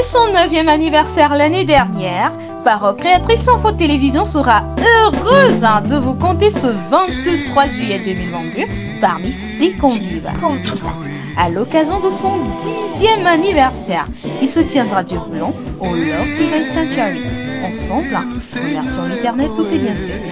son 9e anniversaire l'année dernière, Parole Créatrice Info Télévision sera heureuse de vous compter ce 23 juillet 2022 parmi ses convives. À l'occasion de son 10e anniversaire, qui se tiendra du Blanc au Love Divine Sanctuary. Ensemble, remercions l'Éternel pour ses bienfaits.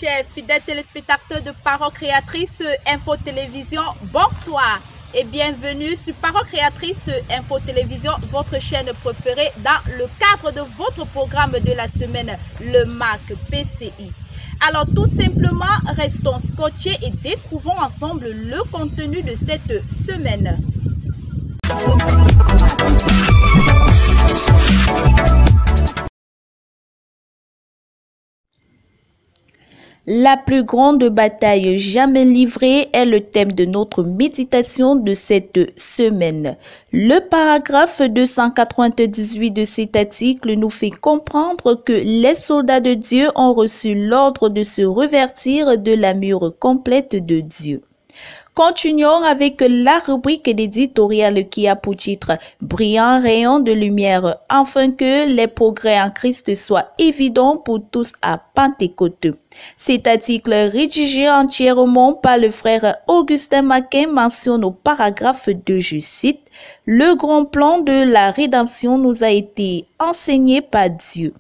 Chers fidèles téléspectateurs de Parole Créatrice Info Télévision, bonsoir et bienvenue sur Parole Créatrice Info Télévision, votre chaîne préférée dans le cadre de votre programme de la semaine, le MAC PCI. Alors tout simplement, restons scotchés et découvrons ensemble le contenu de cette semaine. La plus grande bataille jamais livrée est le thème de notre méditation de cette semaine. Le paragraphe 298 de cet article nous fait comprendre que les soldats de Dieu ont reçu l'ordre de se revêtir de l'armure complète de Dieu. Continuons avec la rubrique éditoriale qui a pour titre « Brillant rayon de lumière » afin que les progrès en Christ soient évidents pour tous à Pentecôte. Cet article rédigé entièrement par le frère Augustin Maquin mentionne au paragraphe 2, je cite, « Le grand plan de la rédemption nous a été enseigné par Dieu. »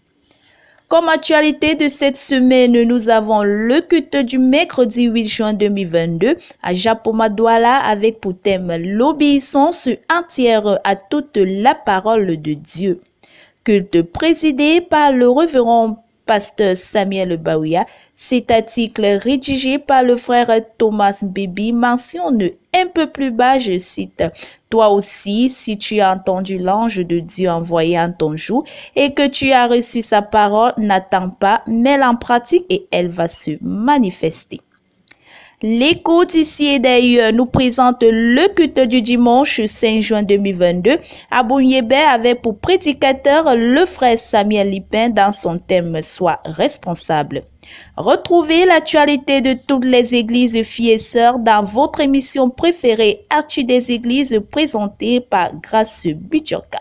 Comme actualité de cette semaine, nous avons le culte du mercredi 8 juin 2022 à Japoma Douala avec pour thème l'obéissance entière à toute la parole de Dieu. Culte présidé par le révérend pasteur Samuel Baouya. Cet article rédigé par le frère Thomas Bébi mentionne un peu plus bas, je cite, « Toi aussi, si tu as entendu l'ange de Dieu envoyé en ton jour et que tu as reçu sa parole, n'attends pas, mets-la en pratique et elle va se manifester. » L'écho d'ici et d'ailleurs nous présente le culte du dimanche 5 juin 2022 à Bouniébé avec pour prédicateur le frère Samuel Lipin dans son thème « Sois responsable ». Retrouvez l'actualité de toutes les églises filles et sœurs dans votre émission préférée Actu des églises présentée par Grace Bidjoka.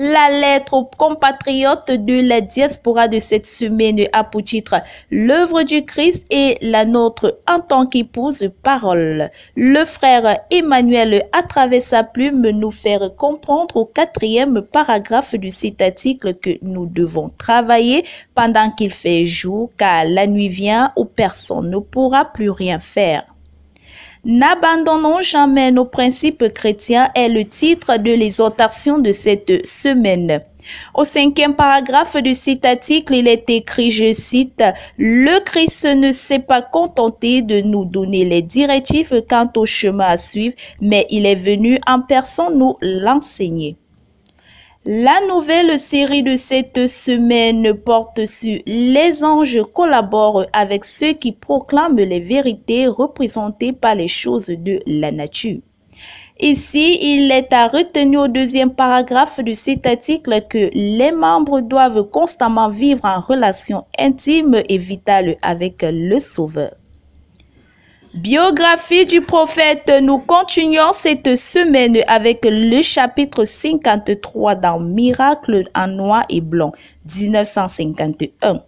La lettre aux compatriotes de la diaspora de cette semaine a pour titre « L'œuvre du Christ et la nôtre en tant qu'épouse parole ». Le frère Emmanuel, à travers sa plume, nous faire comprendre au 4e paragraphe de cet article que nous devons travailler pendant qu'il fait jour, car la nuit vient où personne ne pourra plus rien faire. N'abandonnons jamais nos principes chrétiens est le titre de l'exhortation de cette semaine. Au 5e paragraphe de cet article, il est écrit, je cite, « Le Christ ne s'est pas contenté de nous donner les directives quant au chemin à suivre, mais il est venu en personne nous l'enseigner. » La nouvelle série de cette semaine porte sur « Les anges collaborent avec ceux qui proclament les vérités représentées par les choses de la nature ». Ici, il est à retenir au 2e paragraphe de cet article que les membres doivent constamment vivre en relation intime et vitale avec le Sauveur. Biographie du prophète, nous continuons cette semaine avec le chapitre 53 dans Miracle en noir et blanc, 1951.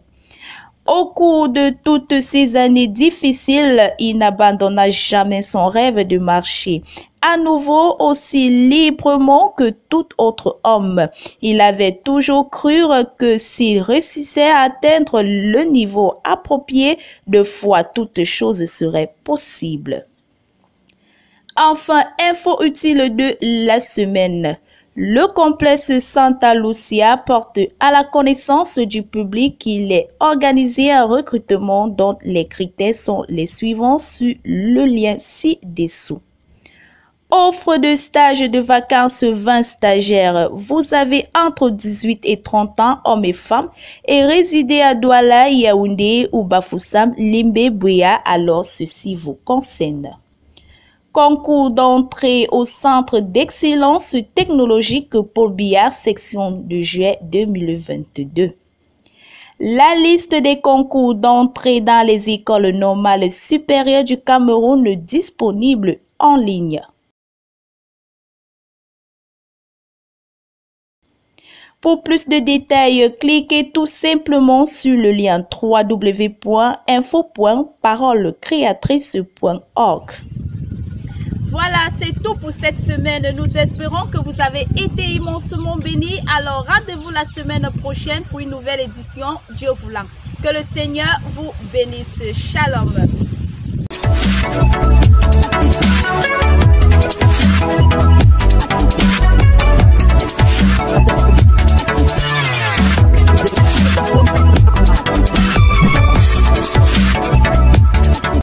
Au cours de toutes ces années difficiles, il n'abandonna jamais son rêve de marcher à nouveau aussi librement que tout autre homme. Il avait toujours cru que s'il réussissait à atteindre le niveau approprié de foi, toute chose serait possible. Enfin, info utile de la semaine. Le complexe Santa Lucia porte à la connaissance du public qu'il est organisé un recrutement dont les critères sont les suivants sur le lien ci-dessous. Offre de stage de vacances 20 stagiaires. Vous avez entre 18 et 30 ans, hommes et femmes, et résidez à Douala, Yaoundé ou Bafoussam, Limbe, Bouya, alors ceci vous concerne. Concours d'entrée au Centre d'excellence technologique Paul Biya, section de juillet 2022. La liste des concours d'entrée dans les écoles normales supérieures du Cameroun disponible en ligne. Pour plus de détails, cliquez tout simplement sur le lien www.info.parolecreatrice.org. Voilà, c'est tout pour cette semaine. Nous espérons que vous avez été immensement bénis. Alors, rendez-vous la semaine prochaine pour une nouvelle édition, Dieu voulant. Que le Seigneur vous bénisse. Shalom.